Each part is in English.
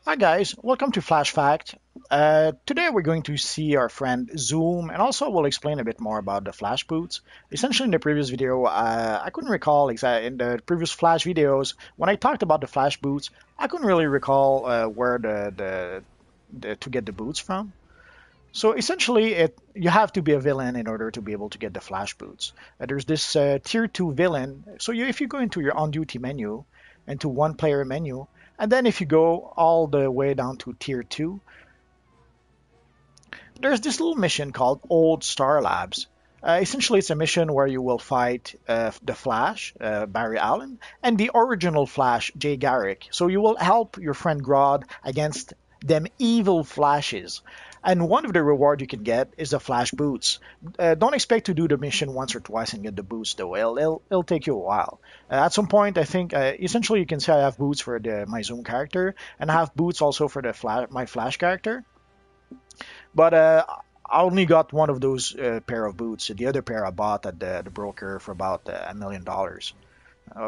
Hi guys, welcome to Flash Fact. Today we're going to see our friend Zoom, and also we'll explain a bit more about the Flash boots. Essentially, in the previous video, I couldn't recall exactly in the previous Flash videos when I talked about the Flash boots. I couldn't really recall where the to get the boots from. So essentially, it you have to be a villain in order to be able to get the Flash boots. There's this tier 2 villain. So if you go into your on duty menu, into one player menu, and then if you go all the way down to tier 2, there's this little mission called Old Star Labs. Essentially, it's a mission where you will fight the Flash, Barry Allen, and the original Flash, Jay Garrick. So you will help your friend Grodd against them evil Flashes. And one of the rewards you can get is the Flash boots. Don't expect to do the mission once or twice and get the boots, though. It'll take you a while. At some point, I think essentially you can say I have boots for my Zoom character, and I have boots also for my Flash character. But I only got one of those pair of boots. The other pair I bought at the broker for about $1 million,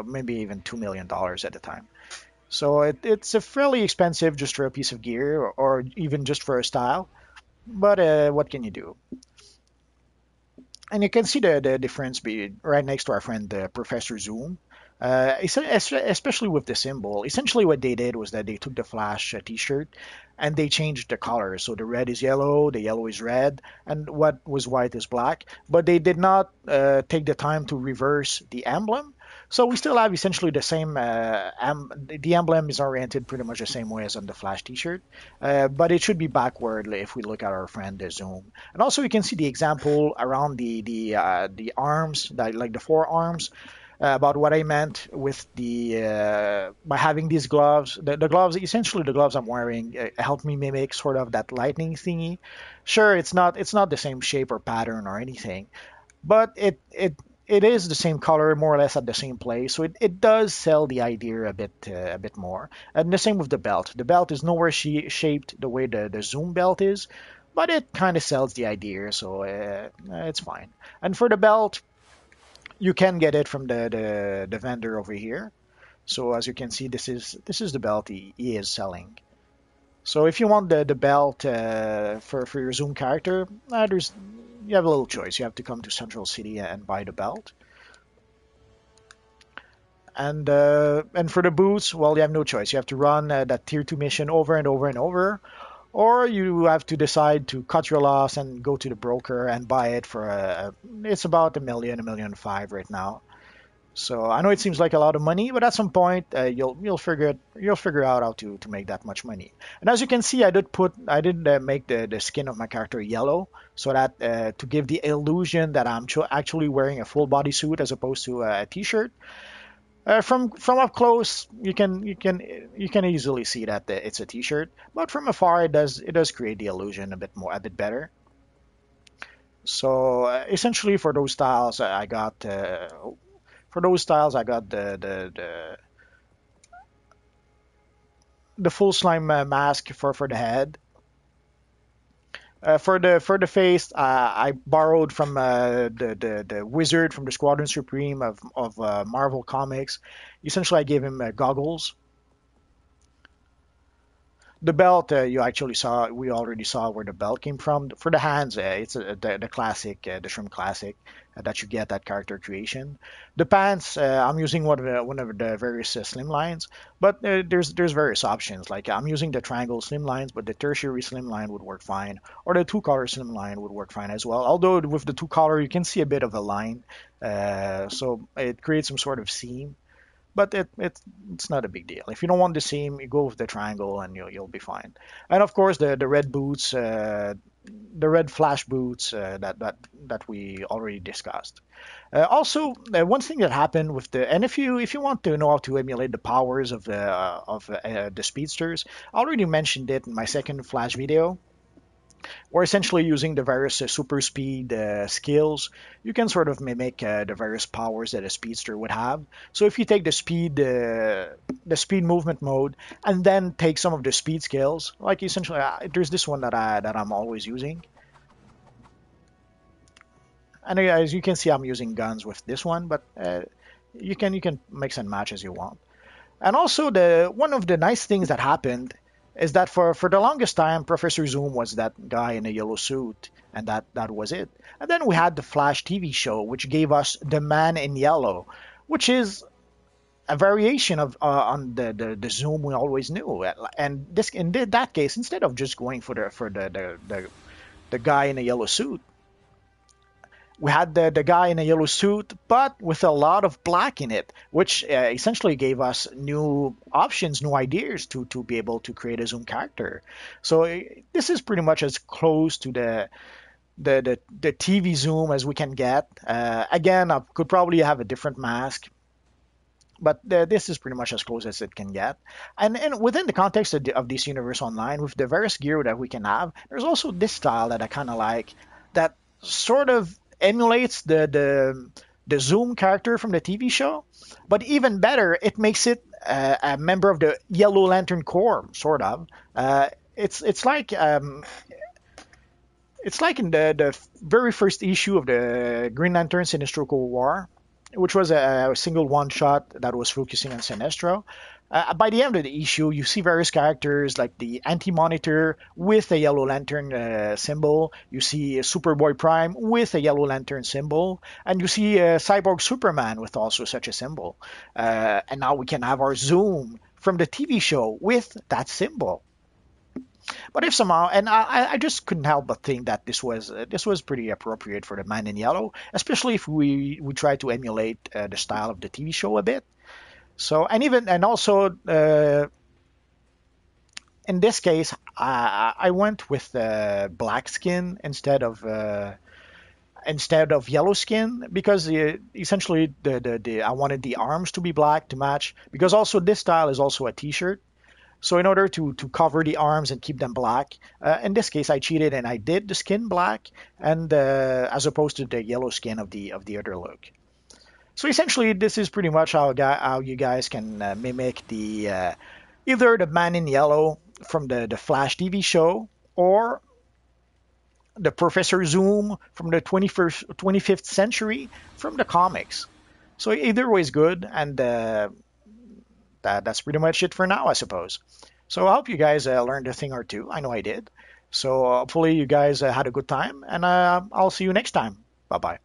maybe even $2 million at the time. So it's a fairly expensive just for a piece of gear or even just for a style. But what can you do? And you can see the difference right next to our friend Professor Zoom. Especially with the symbol, essentially what they did was that they took the Flash T-shirt and they changed the color. So the red is yellow, the yellow is red, and what was white is black. But they did not take the time to reverse the emblem. So we still have essentially the same. The emblem is oriented pretty much the same way as on the Flash T-shirt, but it should be backward if we look at our friend Zoom. And also you can see the example around the arms, like the forearms about what I meant with the by having these gloves. The gloves, essentially the gloves I'm wearing, help me mimic sort of that lightning thingy. Sure, it's not the same shape or pattern or anything, but it is the same color more or less at the same place, so it does sell the idea a bit more. And the same with the belt. The belt is nowhere shaped the way the Zoom belt is, but it kind of sells the idea, so it's fine. And for the belt, you can get it from the vendor over here. So as you can see, this is the belt he is selling. So if you want the belt for your Zoom character, there's you have a little choice. You have to come to Central City and buy the belt. And for the boots, well, you have no choice. You have to run that tier 2 mission over and over and over, or you have to decide to cut your loss and go to the broker and buy it for it's about $1 million, $1.5 million right now. So I know it seems like a lot of money, but at some point you'll figure out how to make that much money. And as you can see, I did make the skin of my character yellow so that to give the illusion that I'm actually wearing a full body suit as opposed to a t-shirt. From up close, you can easily see that it's a t-shirt, but from afar it does create the illusion a bit better. So essentially for those styles, I got the full slime mask for the head. For the face, I borrowed from the wizard from the Squadron Supreme of Marvel Comics. Essentially, I gave him goggles. The belt, we already saw where the belt came from. For the hands, it's the classic, the shrimp classic that you get at character creation. The pants, I'm using one of the various slim lines, but there's various options. Like I'm using the triangle slim lines, but the tertiary slim line would work fine, or the two color slim line would work fine as well. Although with the two color, you can see a bit of a line, so it creates some sort of seam, but it's not a big deal. If you don't want the seam, you go with the triangle and you'll be fine. And of course, the red boots, the red flash boots that we already discussed. Also, one thing that happened with and if you want to know how to emulate the powers of the speedsters, I already mentioned it in my second flash video. Or essentially using the various super speed skills, you can sort of mimic the various powers that a speedster would have. So if you take the speed movement mode, and then take some of the speed skills, like essentially, there's this one that I'm always using, and as you can see, I'm using guns with this one, but you can mix and match as you want. And also, the one of the nice things that happened is that for the longest time, Professor Zoom was that guy in a yellow suit, and that was it. And then we had the Flash TV show, which gave us the Man in Yellow, which is a variation of on the Zoom we always knew. And this in that case, instead of just going for the guy in a yellow suit, we had the guy in a yellow suit, but with a lot of black in it, which essentially gave us new options, new ideas to be able to create a Zoom character. So this is pretty much as close to the TV Zoom as we can get. Again, I could probably have a different mask, but this is pretty much as close as it can get. And within the context of this universe online, with the various gear that we can have, there's also this style that I kind of like, that sort of emulates the Zoom character from the TV show, but even better, it makes it a member of the Yellow Lantern Corps, sort of. It's like it's like in the very first issue of the Green Lantern Sinestro Cold War, which was a single one shot that was focusing on Sinestro. By the end of the issue, you see various characters like the Anti-Monitor with a Yellow Lantern symbol. You see Superboy Prime with a Yellow Lantern symbol. And you see Cyborg Superman with also such a symbol. And now we can have our Zoom from the TV show with that symbol. But if somehow, and I just couldn't help but think that this was pretty appropriate for the Man in Yellow, especially if we try to emulate the style of the TV show a bit. So and also in this case, I went with black skin instead of yellow skin, because essentially the I wanted the arms to be black to match, because also this style is also a T-shirt. So in order to cover the arms and keep them black, in this case I cheated and I did the skin black, and as opposed to the yellow skin of the other look. So essentially, this is pretty much how you guys can mimic the either the Man in Yellow from the Flash TV show, or the Professor Zoom from the 25th century from the comics. So either way is good, and that's pretty much it for now, I suppose. So I hope you guys learned a thing or two. I know I did. So hopefully you guys had a good time, and I'll see you next time. Bye bye.